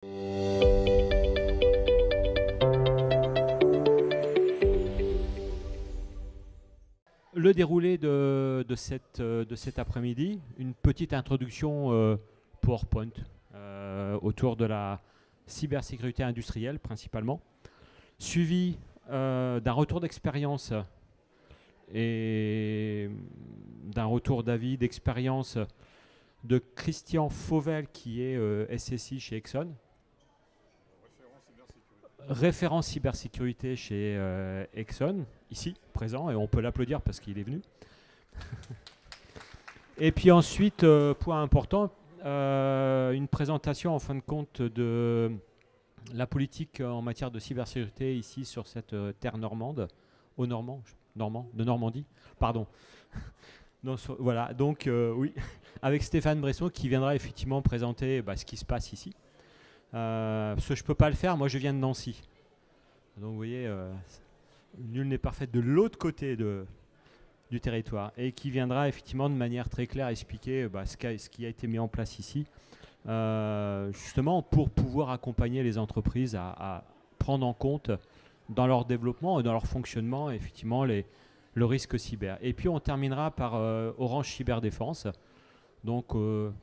Le déroulé de cet après-midi, une petite introduction PowerPoint autour de la cybersécurité industrielle principalement, suivi d'un retour d'expérience et d'un retour d'avis d'expérience de Christian Fauvel qui est SSI chez Exxon, référent cybersécurité chez Exxon, ici, présent, et on peut l'applaudir parce qu'il est venu. Et puis ensuite, point important, une présentation en fin de compte de la politique en matière de cybersécurité ici sur cette terre normande, de Normandie, pardon. Donc, voilà, donc oui, avec Stéphane Bresson qui viendra effectivement présenter ce qui se passe ici. Parce que je ne peux pas le faire, moi je viens de Nancy. Donc vous voyez, nul n'est parfait de l'autre côté du territoire. Et qui viendra effectivement de manière très claire expliquer ce qui a été mis en place ici. Justement pour pouvoir accompagner les entreprises à prendre en compte dans leur développement et dans leur fonctionnement effectivement le risque cyber. Et puis on terminera par Orange Cyberdéfense. Donc,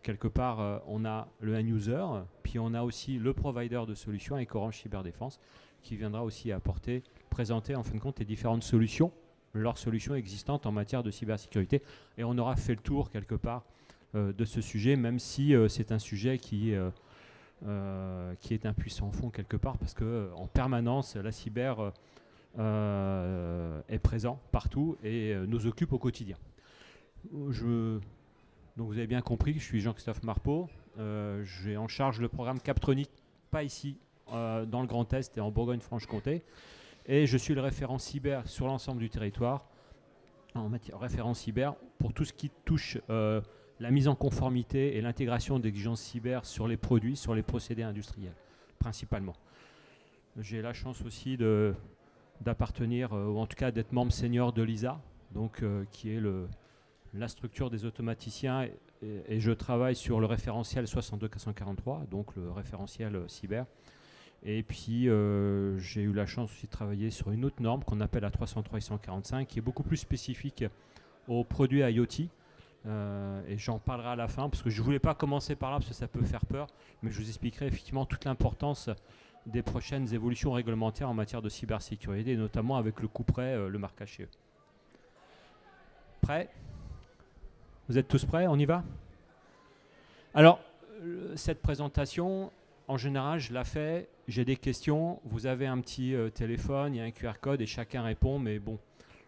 quelque part, on a le end-user, puis on a aussi le provider de solutions avec Orange Cyberdéfense, qui viendra aussi présenter en fin de compte les différentes solutions, leurs solutions existantes en matière de cybersécurité. Et on aura fait le tour, quelque part, de ce sujet, même si c'est un sujet qui est un puissant fond, quelque part, parce qu'en permanence, la cyber est présent partout et nous occupe au quotidien. Donc vous avez bien compris que je suis Jean-Christophe Marpeau. J'ai en charge le programme Captronic, pas ici, dans le Grand Est et en Bourgogne-Franche-Comté. Et je suis le référent cyber sur l'ensemble du territoire, en matière référent cyber pour tout ce qui touche la mise en conformité et l'intégration d'exigences cyber sur les produits, sur les procédés industriels, principalement. J'ai la chance aussi d'appartenir, ou en tout cas d'être membre senior de l'ISA, donc, qui est la structure des automaticiens et je travaille sur le référentiel 62443, donc le référentiel cyber. Et puis j'ai eu la chance aussi de travailler sur une autre norme qu'on appelle la 303 et 145 qui est beaucoup plus spécifique aux produits IoT. Et j'en parlerai à la fin parce que je ne voulais pas commencer par là parce que ça peut faire peur, mais je vous expliquerai effectivement toute l'importance des prochaines évolutions réglementaires en matière de cybersécurité, notamment avec le couperet, le marquage CE. Prêt ? Vous êtes tous prêts? On y va? Alors, cette présentation, en général, je la fais, j'ai des questions, vous avez un petit téléphone, il y a un QR code et chacun répond, mais bon,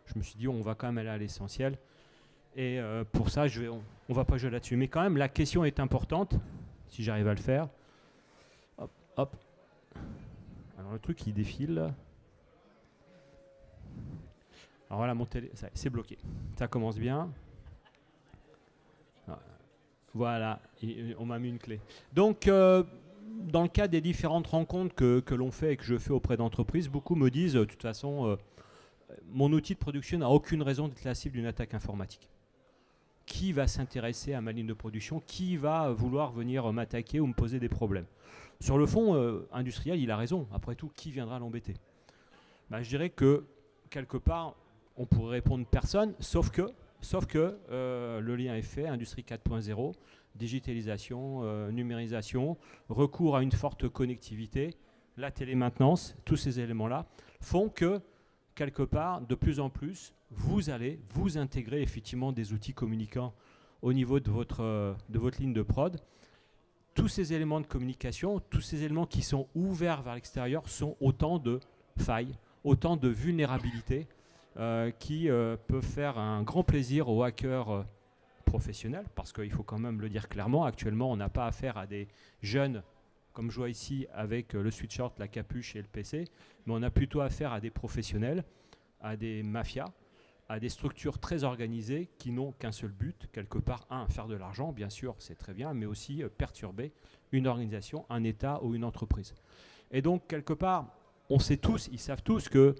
je me suis dit, on va quand même aller à l'essentiel. Et pour ça, on va pas jouer là-dessus. Mais quand même, la question est importante, si j'arrive à le faire. Hop, hop. Alors, le truc, il défile. Alors voilà, mon télé, c'est bloqué. Ça commence bien. Voilà, on m'a mis une clé. Donc, dans le cadre des différentes rencontres que l'on fait et que je fais auprès d'entreprises, beaucoup me disent, de toute façon, mon outil de production n'a aucune raison d'être la cible d'une attaque informatique. Qui va s'intéresser à ma ligne de production? Qui va vouloir venir m'attaquer ou me poser des problèmes? Sur le fond industriel, il a raison. Après tout, qui viendra l'embêter? Je dirais que, quelque part, on pourrait répondre personne, sauf que le lien est fait, Industrie 4.0, digitalisation, numérisation, recours à une forte connectivité, la télémaintenance, tous ces éléments-là font que, quelque part, de plus en plus, vous allez vous intégrer effectivement des outils communicants au niveau de votre ligne de prod. Tous ces éléments de communication, tous ces éléments qui sont ouverts vers l'extérieur sont autant de failles, autant de vulnérabilités qui peuvent faire un grand plaisir aux hackers professionnels, parce qu'il faut quand même le dire clairement, actuellement on n'a pas affaire à des jeunes, comme je vois ici avec le sweatshirt, la capuche et le PC, mais on a plutôt affaire à des professionnels, à des mafias, à des structures très organisées qui n'ont qu'un seul but, quelque part, faire de l'argent, bien sûr, c'est très bien, mais aussi perturber une organisation, un État ou une entreprise. Et donc, quelque part, on sait tous, ils savent tous que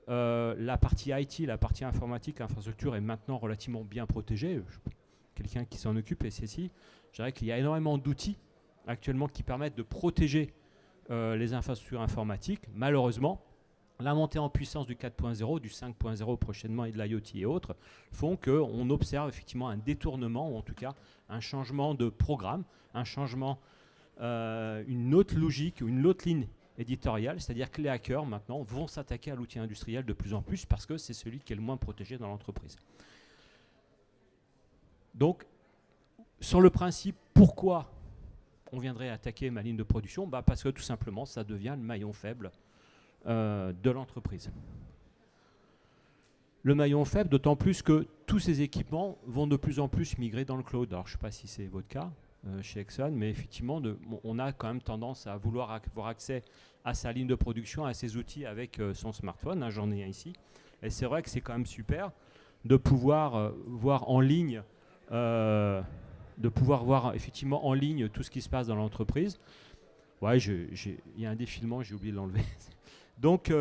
la partie IT, la partie informatique, infrastructure est maintenant relativement bien protégée. Quelqu'un qui s'en occupe, SSI, je dirais qu'il y a énormément d'outils actuellement qui permettent de protéger les infrastructures informatiques, malheureusement, la montée en puissance du 4.0, du 5.0 prochainement et de l'IoT et autres font qu'on observe effectivement un détournement, ou en tout cas un changement de programme, un changement, une autre logique, une autre ligne éditoriale, c'est-à-dire que les hackers maintenant vont s'attaquer à l'outil industriel de plus en plus parce que c'est celui qui est le moins protégé dans l'entreprise. Donc, sur le principe, pourquoi on viendrait attaquer ma ligne de production? Parce que tout simplement, ça devient le maillon faible de l'entreprise. Le maillon faible, d'autant plus que tous ces équipements vont de plus en plus migrer dans le cloud. Alors, je ne sais pas si c'est votre cas chez Exxon, mais effectivement, on a quand même tendance à vouloir avoir accès à sa ligne de production, à ses outils avec son smartphone. Hein, j'en ai un ici. Et c'est vrai que c'est quand même super de pouvoir voir en ligne, effectivement en ligne tout ce qui se passe dans l'entreprise. Ouais, il y a un défilement, j'ai oublié de l'enlever. Donc,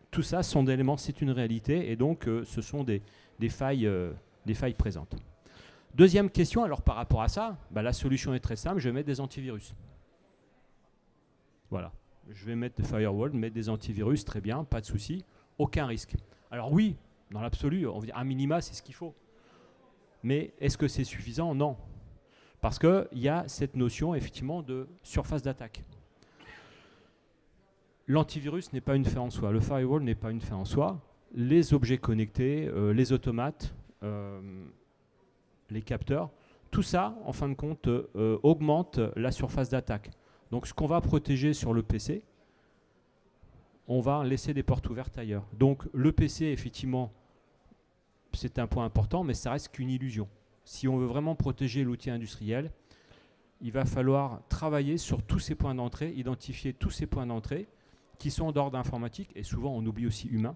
tout ça sont des éléments, c'est une réalité, et donc ce sont des failles présentes. Deuxième question, alors par rapport à ça, la solution est très simple, je vais mettre des antivirus. Voilà, je vais mettre des firewalls, mettre des antivirus, très bien, pas de souci, aucun risque. Alors oui, dans l'absolu, on va dire à minima, c'est ce qu'il faut. Mais est-ce que c'est suffisant? Non. Parce qu'il y a cette notion, effectivement, de surface d'attaque. L'antivirus n'est pas une fin en soi. Le firewall n'est pas une fin en soi. Les objets connectés, les automates, les capteurs, tout ça, en fin de compte, augmente la surface d'attaque. Donc, ce qu'on va protéger sur le PC, on va laisser des portes ouvertes ailleurs. Donc, le PC, effectivement, c'est un point important, mais ça reste qu'une illusion. Si on veut vraiment protéger l'outil industriel, il va falloir travailler sur tous ces points d'entrée, identifier tous ces points d'entrée qui sont d'ordre informatique, et souvent on oublie aussi humain,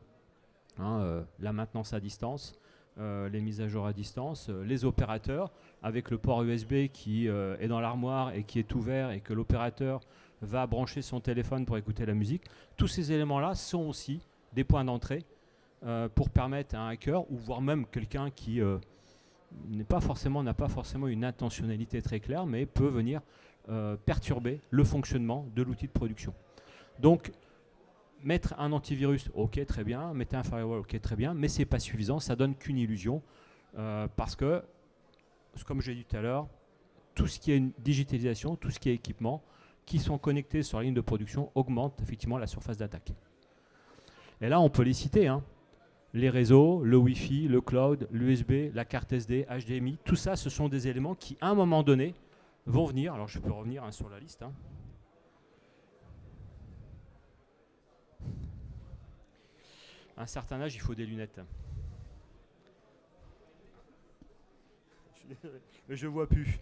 la maintenance à distance, les mises à jour à distance, les opérateurs, avec le port USB qui est dans l'armoire et qui est ouvert et que l'opérateur va brancher son téléphone pour écouter la musique. Tous ces éléments-là sont aussi des points d'entrée pour permettre à un hacker, ou voire même quelqu'un qui n'a pas forcément une intentionnalité très claire, mais peut venir perturber le fonctionnement de l'outil de production. Donc, mettre un antivirus, ok, très bien. Mettre un firewall, ok, très bien. Mais ce n'est pas suffisant, ça donne qu'une illusion. Parce que, comme j'ai dit tout à l'heure, tout ce qui est une digitalisation, tout ce qui est équipement, qui sont connectés sur la ligne de production, augmente effectivement la surface d'attaque. Et là, on peut les citer, hein. Les réseaux, le Wi-Fi, le cloud, l'USB, la carte SD, HDMI, tout ça, ce sont des éléments qui, à un moment donné, vont venir. Alors, je peux revenir sur la liste. À un certain âge, il faut des lunettes. Mais je ne vois plus.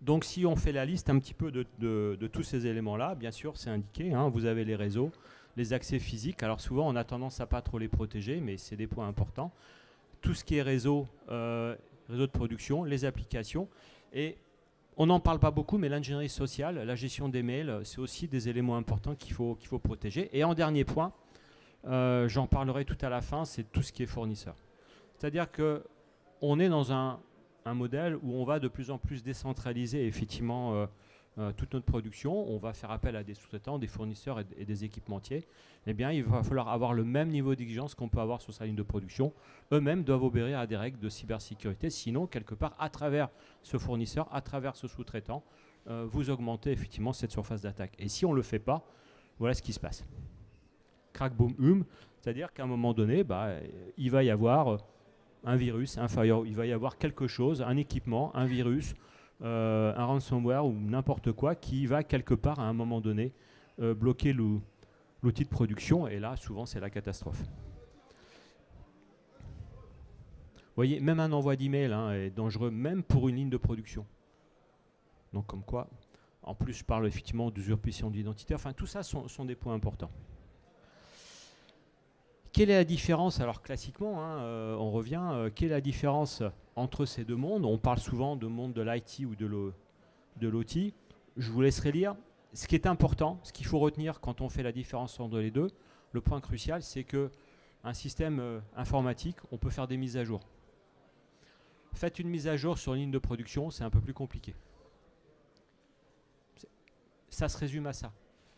Donc, si on fait la liste un petit peu de tous ces éléments-là, bien sûr, c'est indiqué. Vous avez les réseaux, les accès physiques. Alors souvent, on a tendance à pas trop les protéger, mais c'est des points importants. Tout ce qui est réseau de production, les applications. Et on n'en parle pas beaucoup, mais l'ingénierie sociale, la gestion des mails, c'est aussi des éléments importants qu'il faut protéger. Et en dernier point, j'en parlerai tout à la fin, c'est tout ce qui est fournisseur. C'est-à-dire qu'on est dans un modèle où on va de plus en plus décentraliser effectivement toute notre production. On va faire appel à des sous-traitants, des fournisseurs et des équipementiers. Eh bien, il va falloir avoir le même niveau d'exigence qu'on peut avoir sur sa ligne de production. Eux-mêmes doivent obéir à des règles de cybersécurité. Sinon, quelque part, à travers ce fournisseur, à travers ce sous-traitant, vous augmentez effectivement cette surface d'attaque. Et si on ne le fait pas, voilà ce qui se passe. Crack, boom, hum. C'est-à-dire qu'à un moment donné, il va y avoir un virus, un firewall, il va y avoir quelque chose, un équipement, un virus, un ransomware ou n'importe quoi qui va quelque part à un moment donné bloquer l'outil de production, et là souvent c'est la catastrophe. Vous voyez, même un envoi d'email est dangereux, même pour une ligne de production. Donc comme quoi, en plus je parle effectivement d'usurpation d'identité, enfin tout ça sont des points importants. Quelle est la différence? Alors classiquement, on revient, quelle est la différence entre ces deux mondes? On parle souvent de monde de l'IT ou de l'OT. Je vous laisserai lire. Ce qui est important, ce qu'il faut retenir quand on fait la différence entre les deux, le point crucial, c'est qu'un système informatique, on peut faire des mises à jour. Faites une mise à jour sur une ligne de production, c'est un peu plus compliqué. Ça se résume à ça.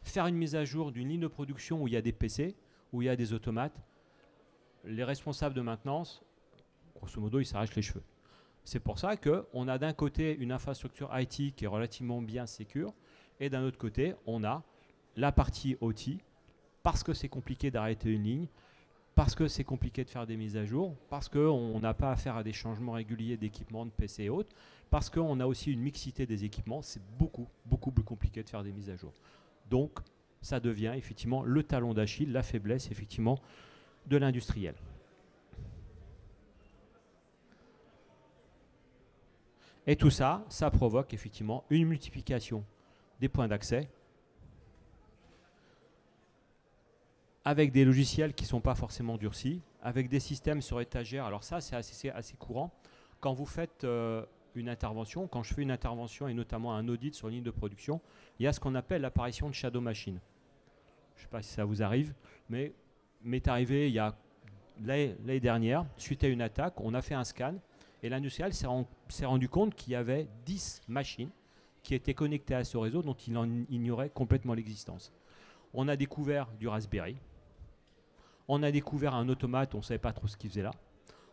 Faire une mise à jour d'une ligne de production où il y a des PC, où il y a des automates, les responsables de maintenance, grosso modo, ils s'arrachent les cheveux. C'est pour ça qu'on a d'un côté une infrastructure IT qui est relativement bien sécure, et d'un autre côté, on a la partie OT, parce que c'est compliqué d'arrêter une ligne, parce que c'est compliqué de faire des mises à jour, parce qu'on n'a pas affaire à des changements réguliers d'équipements, de PC et autres, parce qu'on a aussi une mixité des équipements, c'est beaucoup, beaucoup plus compliqué de faire des mises à jour. Donc, ça devient effectivement le talon d'Achille, la faiblesse effectivement de l'industriel. Et tout ça, ça provoque effectivement une multiplication des points d'accès avec des logiciels qui ne sont pas forcément durcis, avec des systèmes sur étagère. Alors ça, c'est assez courant. Quand vous faites une intervention, quand je fais une intervention et notamment un audit sur une ligne de production, il y a ce qu'on appelle l'apparition de shadow machine. Je ne sais pas si ça vous arrive, mais m'est arrivé il y a l'année dernière, suite à une attaque, on a fait un scan et l'industriel s'est rendu compte qu'il y avait 10 machines qui étaient connectées à ce réseau dont il en ignorait complètement l'existence. On a découvert du Raspberry. On a découvert un automate, on ne savait pas trop ce qu'il faisait là.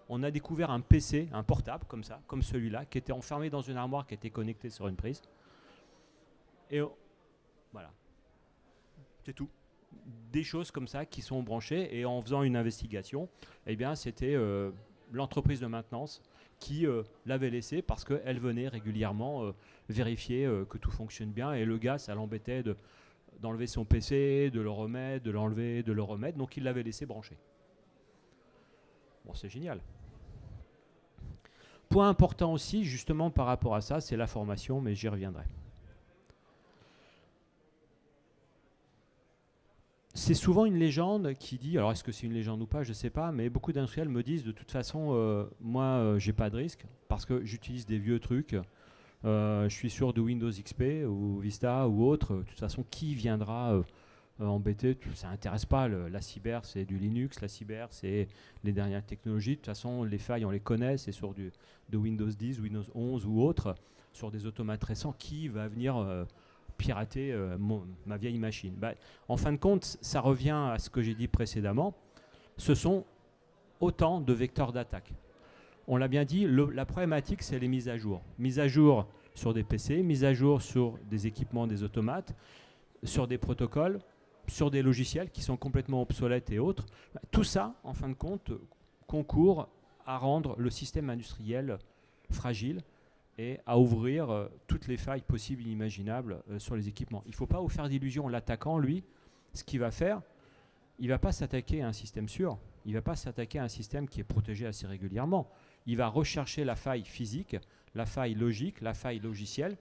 On a découvert un PC, un portable comme ça, comme celui-là, qui était enfermé dans une armoire qui était connectée sur une prise. Et voilà. C'est tout. Des choses comme ça qui sont branchées. Et en faisant une investigation, eh bien, c'était l'entreprise de maintenance qui l'avait laissé parce qu'elle venait régulièrement vérifier que tout fonctionne bien. Et le gars, ça l'embêtait d'enlever son PC, de le remettre, de l'enlever, de le remettre. Donc il l'avait laissé brancher. Bon, c'est génial. Point important aussi, justement par rapport à ça, c'est la formation, mais j'y reviendrai. C'est souvent une légende qui dit, alors est-ce que c'est une légende ou pas, je ne sais pas, mais beaucoup d'industriels me disent de toute façon, moi, j'ai pas de risque parce que j'utilise des vieux trucs. Je suis sûr de Windows XP ou Vista ou autre. De toute façon, qui viendra embêter? Ça n'intéresse pas. La cyber, c'est du Linux. La cyber, c'est les dernières technologies. De toute façon, les failles, on les connaît. C'est sur de Windows 10, Windows 11 ou autre. Sur des automates récents, qui va venir pirater ma vieille machine? En fin de compte, ça revient à ce que j'ai dit précédemment. Ce sont autant de vecteurs d'attaque. On l'a bien dit, la problématique, c'est les mises à jour. Mises à jour sur des PC, mises à jour sur des équipements, des automates, sur des protocoles, sur des logiciels qui sont complètement obsolètes et autres. Tout ça, en fin de compte, concourt à rendre le système industriel fragile et à ouvrir toutes les failles possibles et imaginables sur les équipements. Il ne faut pas vous faire d'illusions. L'attaquant, lui, ce qu'il va faire, il ne va pas s'attaquer à un système sûr. Il ne va pas s'attaquer à un système qui est protégé assez régulièrement. Il va rechercher la faille physique, la faille logique, la faille logicielle.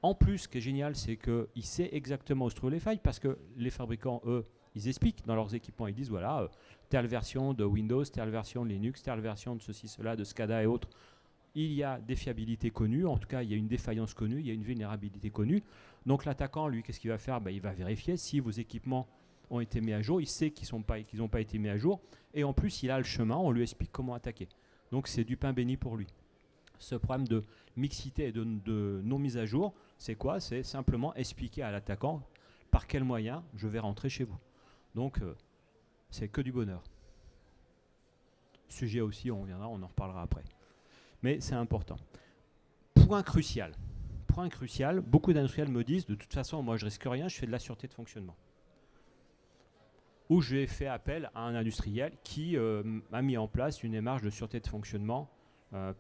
En plus, ce qui est génial, c'est qu'il sait exactement où se trouvent les failles parce que les fabricants, eux, ils expliquent dans leurs équipements, ils disent voilà, telle version de Windows, telle version de Linux, telle version de ceci, cela, de SCADA et autres. Il y a des fiabilités connues, en tout cas, il y a une défaillance connue, il y a une vulnérabilité connue. Donc l'attaquant, lui, qu'est-ce qu'il va faire? Il va vérifier si vos équipements ont été mis à jour, il sait qu'ils n'ont pas été mis à jour, et en plus, il a le chemin, on lui explique comment attaquer. Donc c'est du pain béni pour lui. Ce problème de mixité et de non mise à jour, c'est quoi? C'est simplement expliquer à l'attaquant par quel moyen je vais rentrer chez vous. Donc c'est que du bonheur. Sujet aussi, on reviendra, on en reparlera après. Mais c'est important. Point crucial, beaucoup d'industriels me disent, de toute façon, moi je risque rien, je fais de la sûreté de fonctionnement. Où j'ai fait appel à un industriel qui a mis en place une démarche de sûreté de fonctionnement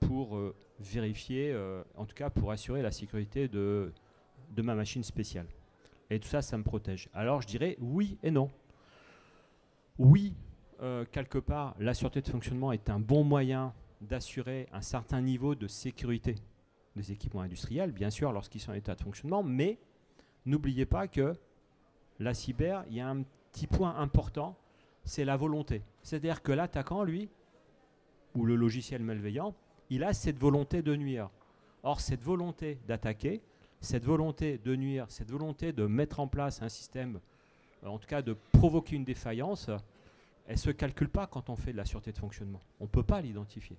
pour vérifier, en tout cas pour assurer la sécurité de ma machine spéciale. Et tout ça, ça me protège. Alors je dirais oui et non. Oui, quelque part, la sûreté de fonctionnement est un bon moyen d'assurer un certain niveau de sécurité des équipements industriels, bien sûr, lorsqu'ils sont en état de fonctionnement, mais n'oubliez pas que la cyber, il y a un petit point important, c'est la volonté. C'est-à-dire que l'attaquant, lui, ou le logiciel malveillant, il a cette volonté de nuire. Or, cette volonté d'attaquer, cette volonté de nuire, cette volonté de mettre en place un système, en tout cas de provoquer une défaillance, elle ne se calcule pas quand on fait de la sûreté de fonctionnement. On ne peut pas l'identifier.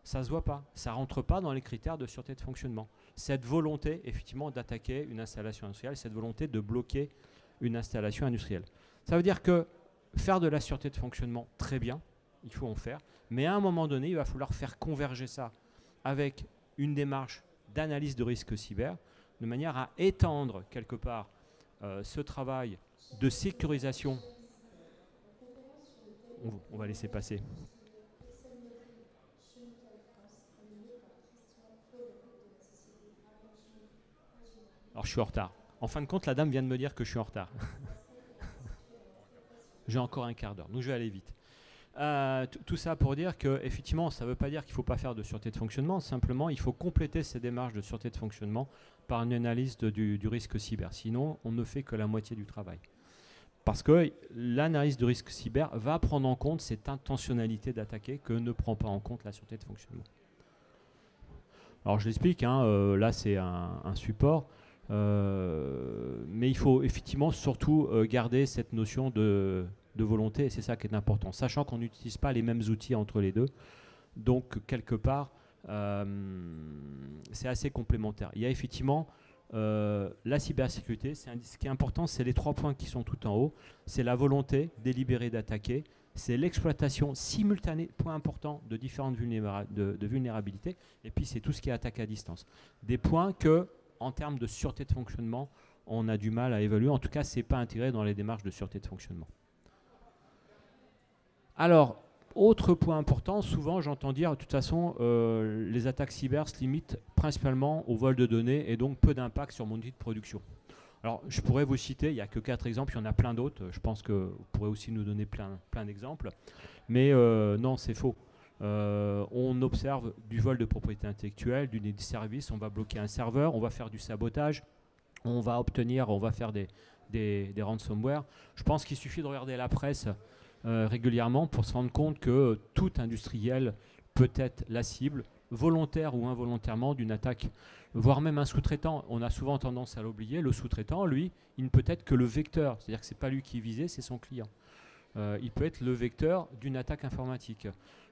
Ça ne se voit pas. Ça ne rentre pas dans les critères de sûreté de fonctionnement. Cette volonté, effectivement, d'attaquer une installation industrielle, cette volonté de bloquer une installation industrielle. Ça veut dire que faire de la sûreté de fonctionnement, très bien, il faut en faire, mais à un moment donné, il va falloir faire converger ça avec une démarche d'analyse de risque cyber, de manière à étendre quelque part ce travail de sécurisation. On va laisser passer. Alors je suis en retard. En fin de compte, la dame vient de me dire que je suis en retard. J'ai encore un quart d'heure, donc je vais aller vite. Tout ça pour dire que, effectivement, ça ne veut pas dire qu'il ne faut pas faire de sûreté de fonctionnement. Simplement, il faut compléter ces démarches de sûreté de fonctionnement par une analyse du risque cyber. Sinon, on ne fait que la moitié du travail. Parce que l'analyse de risque cyber va prendre en compte cette intentionnalité d'attaquer que ne prend pas en compte la sûreté de fonctionnement. Alors, je l'explique, hein, là, c'est un support. Mais il faut effectivement surtout garder cette notion de volonté, et c'est ça qui est important, sachant qu'on n'utilise pas les mêmes outils entre les deux, donc quelque part c'est assez complémentaire. Il y a effectivement la cybersécurité, ce qui est important, c'est les 3 points qui sont tout en haut, c'est la volonté délibérée d'attaquer, c'est l'exploitation simultanée, point important, de différentes vulnérabilités, et puis c'est tout ce qui est attaque à distance. Des points que, en termes de sûreté de fonctionnement, on a du mal à évaluer. En tout cas, ce n'est pas intégré dans les démarches de sûreté de fonctionnement. Alors, autre point important, souvent j'entends dire, de toute façon, les attaques cyber se limitent principalement au vol de données et donc peu d'impact sur mon outil de production. Alors, je pourrais vous citer, il n'y a que 4 exemples, il y en a plein d'autres. Je pense que vous pourrez aussi nous donner plein d'exemples. Mais non, c'est faux. On observe du vol de propriété intellectuelle, du service, on va bloquer un serveur, on va faire du sabotage, on va faire des ransomware. Je pense qu'il suffit de regarder la presse régulièrement pour se rendre compte que tout industriel peut être la cible, volontaire ou involontairement, d'une attaque, voire même un sous-traitant. On a souvent tendance à l'oublier. Le sous-traitant, lui, il ne peut être que le vecteur, c'est-à-dire que ce n'est pas lui qui est visé, c'est son client. Il peut être le vecteur d'une attaque informatique.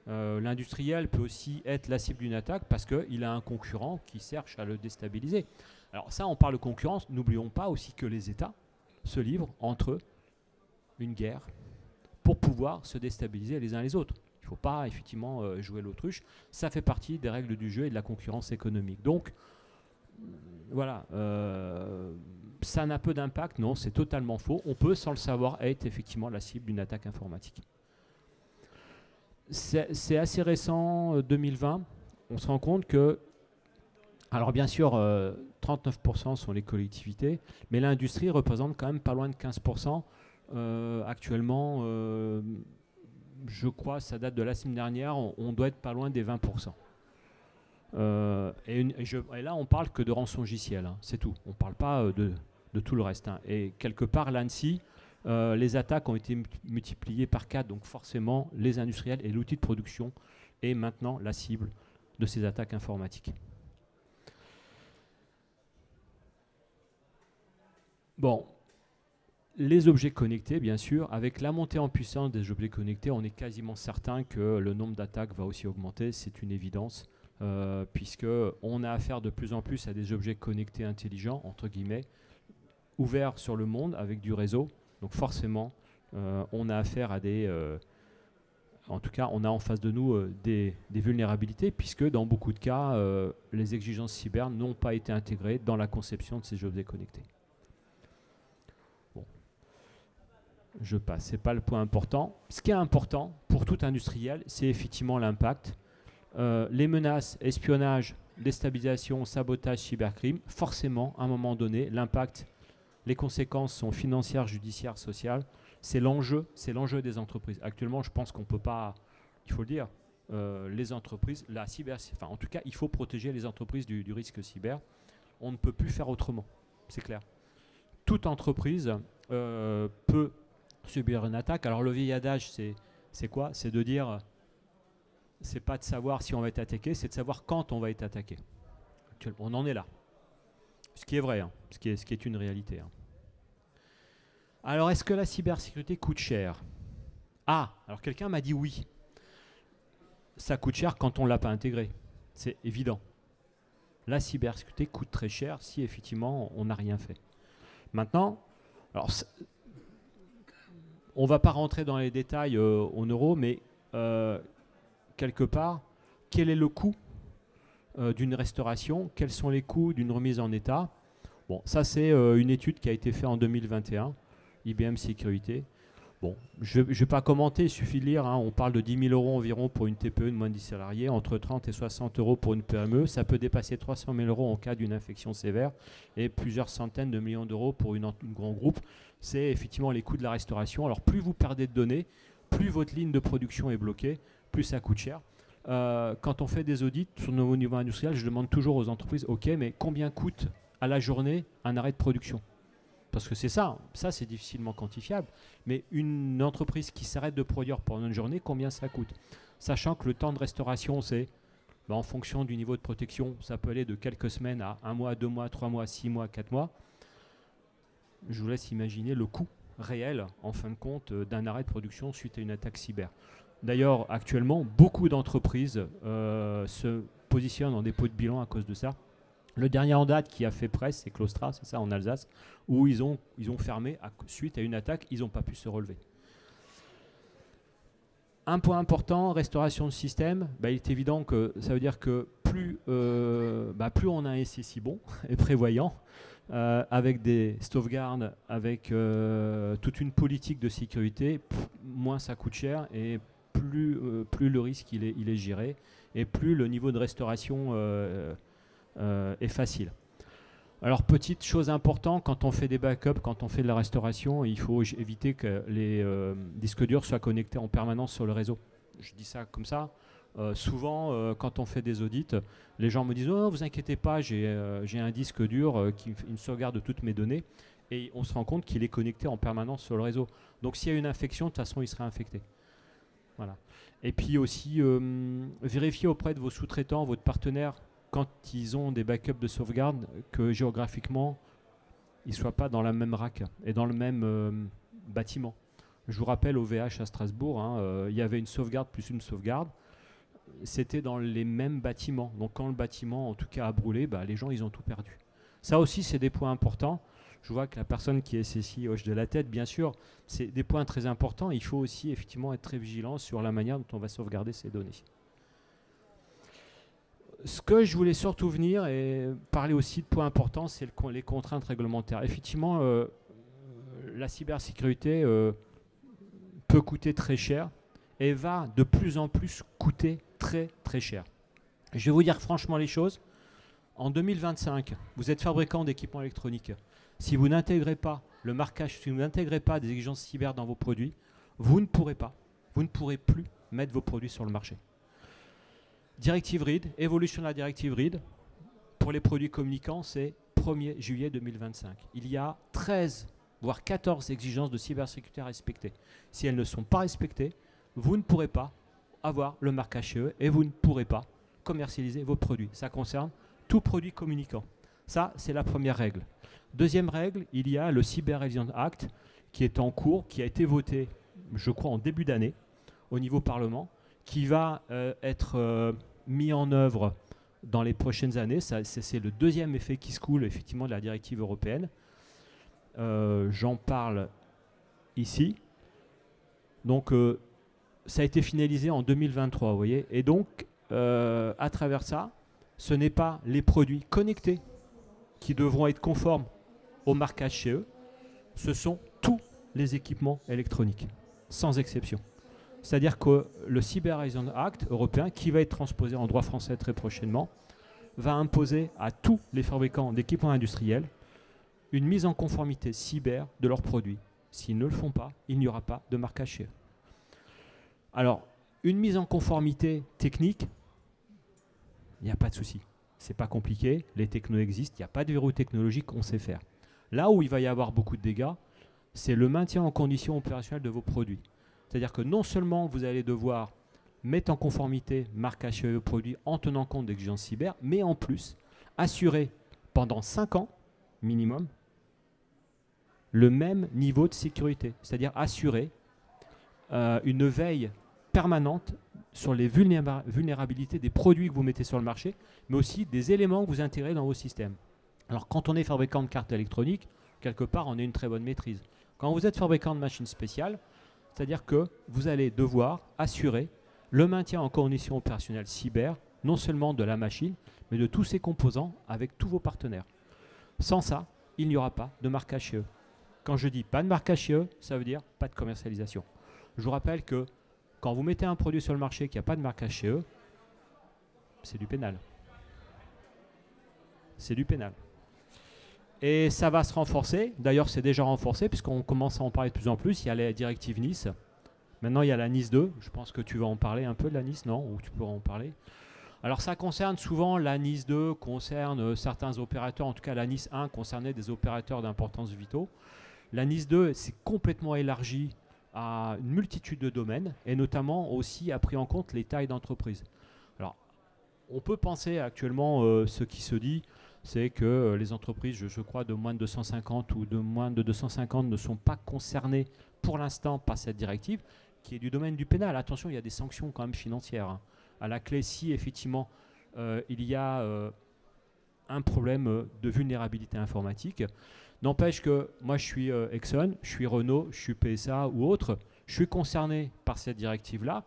L'industriel peut aussi être la cible d'une attaque parce qu'il a un concurrent qui cherche à le déstabiliser. Alors ça, on parle de concurrence. N'oublions pas aussi que les États se livrent entre eux une guerre pour pouvoir se déstabiliser les uns les autres. Il ne faut pas effectivement jouer l'autruche. Ça fait partie des règles du jeu et de la concurrence économique. Donc, voilà, ça n'a peu d'impact. Non, c'est totalement faux. On peut, sans le savoir, être effectivement la cible d'une attaque informatique. C'est assez récent, 2020. On se rend compte que, alors bien sûr, 39% sont les collectivités, mais l'industrie représente quand même pas loin de 15%. Actuellement, je crois, ça date de la semaine dernière, on doit être pas loin des 20%. Et là, on parle que de rançongiciel, hein, c'est tout. On ne parle pas de tout le reste. Hein. Et quelque part, l'ANSSI, les attaques ont été multipliées par 4, donc forcément, les industriels et l'outil de production est maintenant la cible de ces attaques informatiques. Bon, les objets connectés, bien sûr, avec la montée en puissance des objets connectés, on est quasiment certain que le nombre d'attaques va aussi augmenter, c'est une évidence, puisqu'on a affaire de plus en plus à des objets connectés intelligents, entre guillemets, ouverts sur le monde avec du réseau. Donc forcément, on a affaire à en tout cas, on a en face de nous des vulnérabilités, puisque dans beaucoup de cas, les exigences cyber n'ont pas été intégrées dans la conception de ces objets connectés. Je passe, ce n'est pas le point important. Ce qui est important pour tout industriel, c'est effectivement l'impact. Les menaces, espionnage, déstabilisation, sabotage, cybercrime, forcément, à un moment donné, l'impact, les conséquences sont financières, judiciaires, sociales. C'est l'enjeu des entreprises. Actuellement, je pense qu'on ne peut pas, il faut le dire, les entreprises, en tout cas, il faut protéger les entreprises du risque cyber. On ne peut plus faire autrement, c'est clair. Toute entreprise peut subir une attaque. Alors le vieil adage, c'est quoi? C'est de dire, c'est pas de savoir si on va être attaqué, c'est de savoir quand on va être attaqué. On en est là. Ce qui est vrai, hein, ce qui est une réalité. Hein. Alors est-ce que la cybersécurité coûte cher? Ah, alors quelqu'un m'a dit oui. ça coûte cher quand on ne l'a pas intégré. C'est évident. La cybersécurité coûte très cher si effectivement on n'a rien fait. Maintenant, alors, on ne va pas rentrer dans les détails en euros, mais quelque part, quel est le coût d'une restauration? Quels sont les coûts d'une remise en état? Bon, ça c'est une étude qui a été faite en 2021, IBM Sécurité. Bon, je ne vais pas commenter, il suffit de lire, hein, on parle de 10 000 € environ pour une TPE de moins de 10 salariés, entre 30 et 60 € pour une PME, ça peut dépasser 300 000 € en cas d'une infection sévère et plusieurs centaines de millions d'euros pour une grand groupe. C'est effectivement les coûts de la restauration. Alors plus vous perdez de données, plus votre ligne de production est bloquée, plus ça coûte cher. Quand on fait des audits sur nos niveaux industriels, je demande toujours aux entreprises, ok, mais combien coûte à la journée un arrêt de production? Parce que c'est ça c'est difficilement quantifiable. Mais une entreprise qui s'arrête de produire pendant une journée, combien ça coûte? Sachant que le temps de restauration, c'est en fonction du niveau de protection, ça peut aller de quelques semaines à 1 mois, 2 mois, 3 mois, 6 mois, 4 mois. Je vous laisse imaginer le coût réel, en fin de compte, d'un arrêt de production suite à une attaque cyber. D'ailleurs, actuellement, beaucoup d'entreprises se positionnent en dépôt de bilan à cause de ça. Le dernier en date qui a fait presse, c'est Claustra, c'est ça, en Alsace, où ils ont fermé suite à une attaque, ils n'ont pas pu se relever. Un point important, restauration de système, il est évident que ça veut dire que plus on a un SSI bon et prévoyant, avec des sauvegardes, avec toute une politique de sécurité, moins ça coûte cher et plus le risque il est géré et plus le niveau de restauration est facile. Alors petite chose importante, quand on fait des backups, quand on fait de la restauration, il faut éviter que les disques durs soient connectés en permanence sur le réseau. Je dis ça comme ça. Souvent, quand on fait des audits, les gens me disent « Oh, vous inquiétez pas, j'ai un disque dur qui me sauvegarde de toutes mes données. » Et on se rend compte qu'il est connecté en permanence sur le réseau. Donc s'il y a une infection, de toute façon, il sera infecté. Voilà. Et puis aussi, vérifiez auprès de vos sous-traitants, votre partenaire, quand ils ont des backups de sauvegarde, que géographiquement, ils ne soient pas dans la même rack et dans le même bâtiment. Je vous rappelle, au VH à Strasbourg, il y avait une sauvegarde plus une sauvegarde. C'était dans les mêmes bâtiments. Donc quand le bâtiment, en tout cas, a brûlé, les gens, ils ont tout perdu. Ça aussi, c'est des points importants. Je vois que la personne qui est SSI hoche de la tête, bien sûr. C'est des points très importants. Il faut aussi, effectivement, être très vigilant sur la manière dont on va sauvegarder ces données. Ce que je voulais surtout venir et parler aussi de points importants, c'est les contraintes réglementaires. Effectivement, la cybersécurité peut coûter très cher et va de plus en plus coûter très très cher. Je vais vous dire franchement les choses. En 2025, vous êtes fabricant d'équipements électroniques. Si vous n'intégrez pas le marquage, si vous n'intégrez pas des exigences cyber dans vos produits, vous ne pourrez plus mettre vos produits sur le marché. Directive READ, évolution de la directive READ, pour les produits communicants, c'est 1er juillet 2025. Il y a 13, voire 14 exigences de cybersécurité à respecter. Si elles ne sont pas respectées, vous ne pourrez pas avoir le marquage CE et vous ne pourrez pas commercialiser vos produits. Ça concerne tout produit communicant. Ça, c'est la première règle. Deuxième règle, il y a le Cyber Resilience Act qui est en cours, qui a été voté, je crois, en début d'année au niveau Parlement, qui va être mis en œuvre dans les prochaines années. C'est le deuxième effet qui se coule effectivement de la directive européenne. J'en parle ici. Donc, ça a été finalisé en 2023, vous voyez. Et donc, à travers ça, ce n'est pas les produits connectés qui devront être conformes au marquage chez eux. Ce sont tous les équipements électroniques, sans exception. C'est-à-dire que le Cyber Resilience Act européen, qui va être transposé en droit français très prochainement, va imposer à tous les fabricants d'équipements industriels une mise en conformité cyber de leurs produits. S'ils ne le font pas, il n'y aura pas de marquage chez eux. Alors, une mise en conformité technique, il n'y a pas de souci. Ce n'est pas compliqué, les technos existent, il n'y a pas de verrou technologique, on sait faire. Là où il va y avoir beaucoup de dégâts, c'est le maintien en condition opérationnelle de vos produits. C'est-à-dire que non seulement vous allez devoir mettre en conformité marquage CE produit en tenant compte d'exigences cyber, mais en plus assurer pendant 5 ans minimum le même niveau de sécurité. C'est-à-dire assurer une veille permanente sur les vulnérabilités des produits que vous mettez sur le marché, mais aussi des éléments que vous intégrez dans vos systèmes. Alors quand on est fabricant de cartes électroniques, quelque part on a une très bonne maîtrise. Quand vous êtes fabricant de machines spéciales, c'est-à-dire que vous allez devoir assurer le maintien en condition opérationnelle cyber, non seulement de la machine, mais de tous ses composants avec tous vos partenaires. Sans ça, il n'y aura pas de marquage CE. Quand je dis pas de marquage CE, ça veut dire pas de commercialisation. Je vous rappelle que quand vous mettez un produit sur le marché qui n'a pas de marquage CE, c'est du pénal. C'est du pénal. Et ça va se renforcer. D'ailleurs, c'est déjà renforcé puisqu'on commence à en parler de plus en plus. Il y a la directive Nice. Maintenant, il y a la Nice 2. Je pense que tu vas en parler un peu de la Nice, non? Ou tu pourras en parler. Alors, ça concerne souvent la Nice 2, concerne certains opérateurs. En tout cas, la Nice 1 concernait des opérateurs d'importance vitaux. La Nice 2 s'est complètement élargie à une multitude de domaines et notamment aussi a pris en compte les tailles d'entreprise. Alors, on peut penser actuellement, ce qui se dit, c'est que les entreprises, je crois, de moins de 250 ou de moins de 250 ne sont pas concernées pour l'instant par cette directive, qui est du domaine du pénal. Attention, il y a des sanctions quand même financières. Hein. À la clé, si effectivement il y a un problème de vulnérabilité informatique, n'empêche que moi je suis Exxon, je suis Renault, je suis PSA ou autre, je suis concerné par cette directive-là.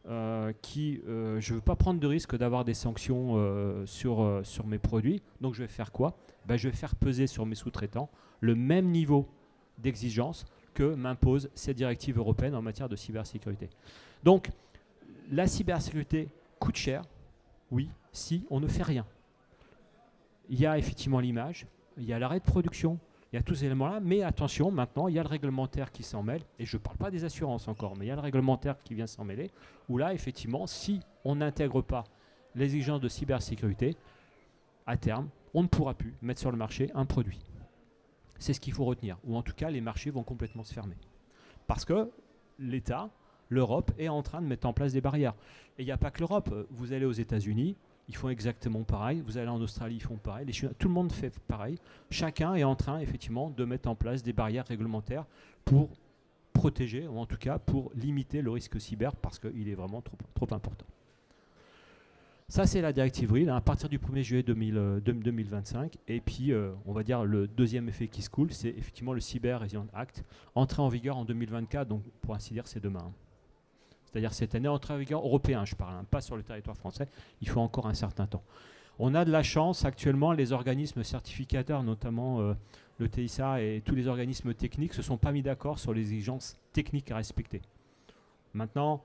Je ne veux pas prendre de risque d'avoir des sanctions sur mes produits. Donc je vais faire quoi? Je vais faire peser sur mes sous-traitants le même niveau d'exigence que m'impose cette directive européenne en matière de cybersécurité. Donc la cybersécurité coûte cher, oui, si on ne fait rien. Il y a effectivement l'image, il y a l'arrêt de production, il y a tous ces éléments-là, mais attention, maintenant, il y a le réglementaire qui s'en mêle, et je ne parle pas des assurances encore, mais il y a le réglementaire qui vient s'en mêler, où là, effectivement, si on n'intègre pas les exigences de cybersécurité, à terme, on ne pourra plus mettre sur le marché un produit. C'est ce qu'il faut retenir, ou en tout cas, les marchés vont complètement se fermer. Parce que l'État, l'Europe, est en train de mettre en place des barrières. Et il n'y a pas que l'Europe, vous allez aux États-Unis, ils font exactement pareil. Vous allez en Australie, ils font pareil. Les Chinois, tout le monde fait pareil. Chacun est en train, effectivement, de mettre en place des barrières réglementaires pour protéger, ou en tout cas pour limiter le risque cyber, parce qu'il est vraiment trop important. Ça, c'est la directive RIL, à partir du 1er juillet 2025. Et puis, on va dire, le deuxième effet qui se coule, c'est effectivement le Cyber Resilience Act, entré en vigueur en 2024, donc pour ainsi dire, c'est demain. C'est-à-dire cette année, entrée en vigueur européen, je parle, hein, pas sur le territoire français, il faut encore un certain temps. On a de la chance, actuellement, les organismes certificateurs, notamment le TISA et tous les organismes techniques, se sont pas mis d'accord sur les exigences techniques à respecter. Maintenant,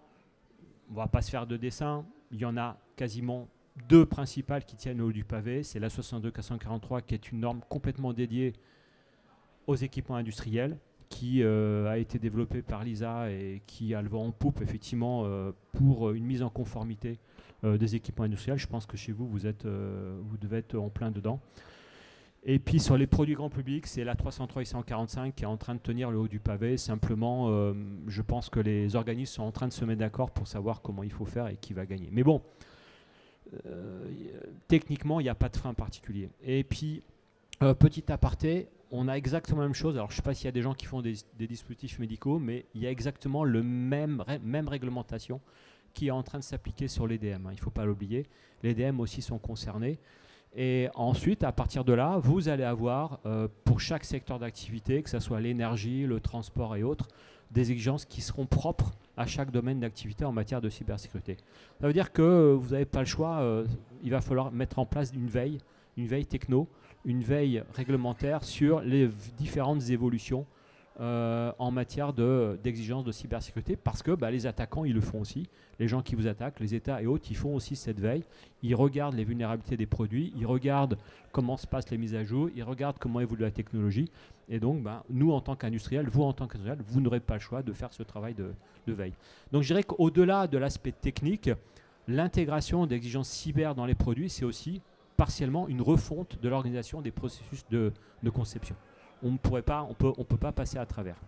on ne va pas se faire de dessin, il y en a quasiment deux principales qui tiennent au haut du pavé, c'est la 62443 qui est une norme complètement dédiée aux équipements industriels, qui a été développé par l'ISA et qui a le vent en poupe effectivement pour une mise en conformité des équipements industriels. Je pense que chez vous, vous devez être en plein dedans. Et puis sur les produits grand public, c'est la 303 et 145 qui est en train de tenir le haut du pavé. Simplement, je pense que les organismes sont en train de se mettre d'accord pour savoir comment il faut faire et qui va gagner. Mais bon, techniquement, il n'y a pas de frein particulier. Et puis, petit aparté, on a exactement la même chose. Alors, je ne sais pas s'il y a des gens qui font des dispositifs médicaux, mais il y a exactement le même réglementation qui est en train de s'appliquer sur l'EDM. Hein, il ne faut pas l'oublier. Les EDM aussi sont concernés. Et ensuite, à partir de là, vous allez avoir, pour chaque secteur d'activité, que ce soit l'énergie, le transport et autres, des exigences qui seront propres à chaque domaine d'activité en matière de cybersécurité. Ça veut dire que vous n'avez pas le choix. Il va falloir mettre en place une veille techno, une veille réglementaire sur les différentes évolutions en matière d'exigence de cybersécurité, parce que les attaquants, ils le font aussi. Les gens qui vous attaquent, les États et autres, ils font aussi cette veille. Ils regardent les vulnérabilités des produits, ils regardent comment se passent les mises à jour, ils regardent comment évolue la technologie. Et donc, nous, en tant qu'industriels, vous, en tant qu'industriels, vous n'aurez pas le choix de faire ce travail de veille. Donc, je dirais qu'au-delà de l'aspect technique, l'intégration d'exigences cyber dans les produits, c'est aussi partiellement une refonte de l'organisation des processus de conception. On ne peut pas passer à travers.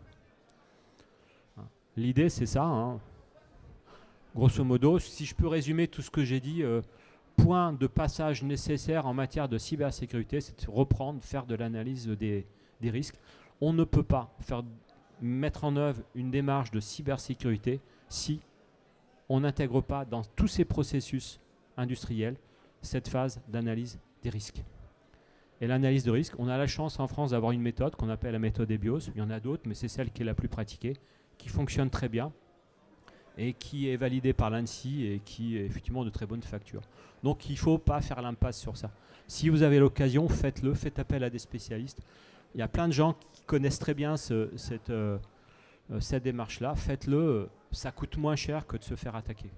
L'idée, c'est ça. Hein. Grosso modo, si je peux résumer tout ce que j'ai dit, point de passage nécessaire en matière de cybersécurité, c'est de reprendre, faire de l'analyse des risques. On ne peut pas mettre en œuvre une démarche de cybersécurité si on n'intègre pas dans tous ces processus industriels cette phase d'analyse des risques. Et l'analyse de risque, on a la chance en France d'avoir une méthode qu'on appelle la méthode EBIOS. Il y en a d'autres, mais c'est celle qui est la plus pratiquée, qui fonctionne très bien et qui est validée par l'ANSSI et qui est effectivement de très bonne facture. Donc il ne faut pas faire l'impasse sur ça. Si vous avez l'occasion, faites-le, faites appel à des spécialistes. Il y a plein de gens qui connaissent très bien cette démarche-là. Faites-le, ça coûte moins cher que de se faire attaquer.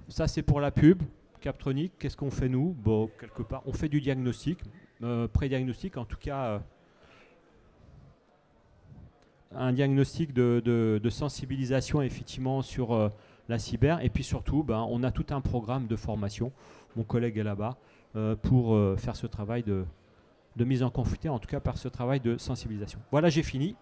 Ça, c'est pour la pub. Captronic, qu'est-ce qu'on fait nous? Bon, quelque part, on fait du diagnostic, pré-diagnostic, en tout cas un diagnostic de sensibilisation effectivement sur la cyber. Et puis surtout, on a tout un programme de formation. Mon collègue est là-bas pour faire ce travail de mise en conformité, en tout cas par ce travail de sensibilisation. Voilà, j'ai fini.